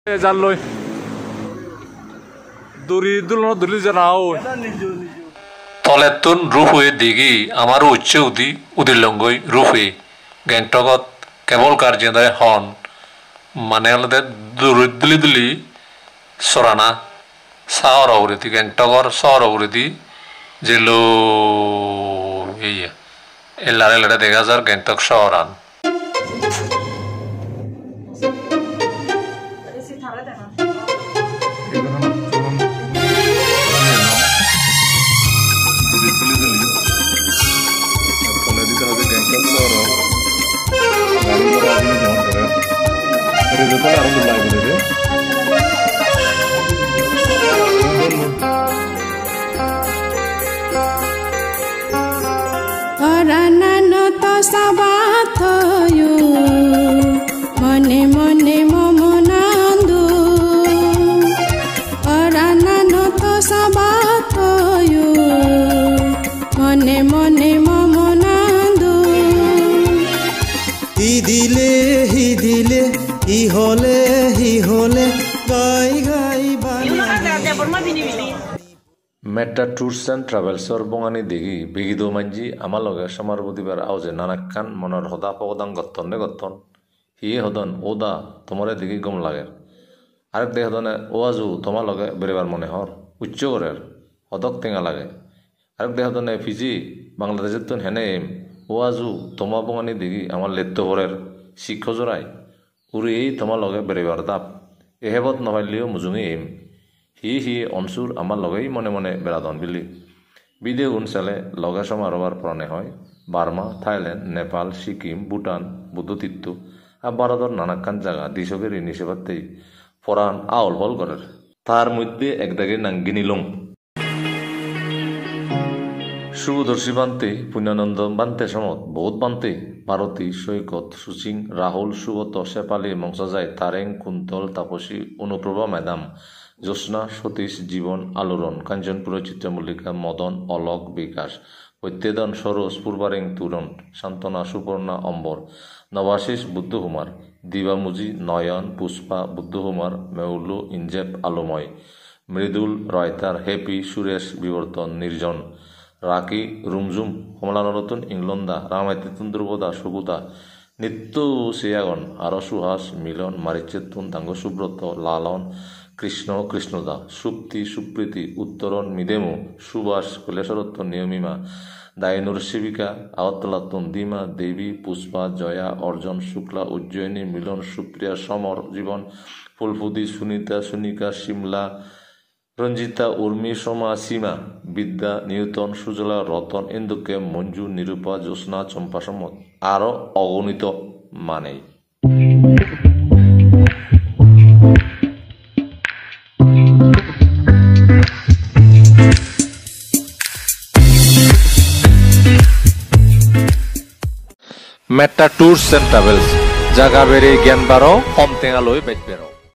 জাললৈ দড়ি দুলনো দলি জানাও তলেতুন রূপে দিঘি আমার উচ্চে উদিলঙ্গই রূপে গ্যাংটকত কেবল কার্যদায় হন মানে আলাদা দুলি দুলি সরানা শহর অবৃতি গ্যাংটকর শহর অবৃতি জেলো এই এলারে এলারে দেখা যার গ্যাংটক শহরান মনে মনে মমনান্দু অরানানত সবাতয়ু মনে মনে মমনান্দু হি দিলে হি হলে গাই গাই মেটা ট্যুরস এন্ড ট্রাভেলসর বঙানি দেখি বিগিদ মানজি আমার লগে সমার বুধিবার আউজে নানাক্কান মনের হদা পদাং গত্তন হিয়ে হদন ওদা তোমারে দেখি গম লাগে আরেক দেখ হদনে ও আজু তোমার লগে বেরেবার মনে হর উচ্চ করের হদক টেঙা লাগে আরেক দেখ হদনে ফিজি বাংলাদেশের তো হেনে এম ও আজু তোমা বঙানি দেখি আমার লেত্ত হরের শিক্ষ জোড়াই উড়ি এই তোমার লগে বেরেবার দাপ এহেবত নভাইলিও মুজুঙি এম হি অনসুর আমার লগেই মনে মনে বেড়াদন বিলি বিদে গুণ চালে লগে সমারোবার প্রাণে হয় বার্মা থাইল্যান্ড নেপাল সিকিম ভুটান বুদ্ধতীর্থ আর ভারতের নানাক্কান জায়গা দিশকের নিষেবাতেই পরাণ আওল হল করার তার মধ্যে একদাগে নাঙ্গিনী লং শুভদর্শী বান্তে পুণ্যানন্দ বান্তে সমত বহুত বান্তে ভারতী সৈকত সুচিং রাহুল সুগত শেপালি মংসাজাই তারেং কুন্তল তাপসী অনুপ্রভা ম্যাডাম জ্যোৎস্না সতীশ জীবন আলোড়ন কাঞ্চনপুর চিত্রমল্লিকা মদন অলোক বিকাশ প্রত্যেদন সরোজ পূর্বারেং তুরন সান্ত্বনা সুপর্ণা অম্বর নবাশিস বুদ্ধকুমার দিবামুজি নয়ন পুষ্পা বুদ্ধকুমার মেউলু ইনজেপ আলোময় মৃদুল রয়তার হ্যাপি সুরেশ বিবর্তন নির্জন রাকি রুমঝুম কমলানরতন ইংলন্দা রামায়তিতুন ধ্রুবদা সুগুদা নিত্য সিয়াগন আরো সুহাস মিলন মারিচেতুন দাঙ্গ সুব্রত লালন কৃষ্ণ কৃষ্ণদা সুপ্তি সুপ্রীতি উত্তরণ মিদেমু সুভাষ কৈলাসরত্ন নিয়মিমা দায়নুর শিবিকা আওয়াতলাতন দিমা দেবী পুষ্পা জয়া অর্জন শুক্লা উজ্জয়িনী মিলন সুপ্রিয়া সমর জীবন ফুলফুদি সুনিতা সুনিকা শিমলা রঞ্জিতা উর্মি সোমা সীমা বিদ্যা নিউতন সুজলা রতন ইন্দুকে মঞ্জু নিরূপা জ্যোৎস্না চম্পা সম্মত আরো অগণিত মানেই মেটা ট্যুরস এন্ড ট্রাভেলস জায়গা বেড়ে জ্ঞান বাড়ো কম টেঙা লই বেচ বেরো।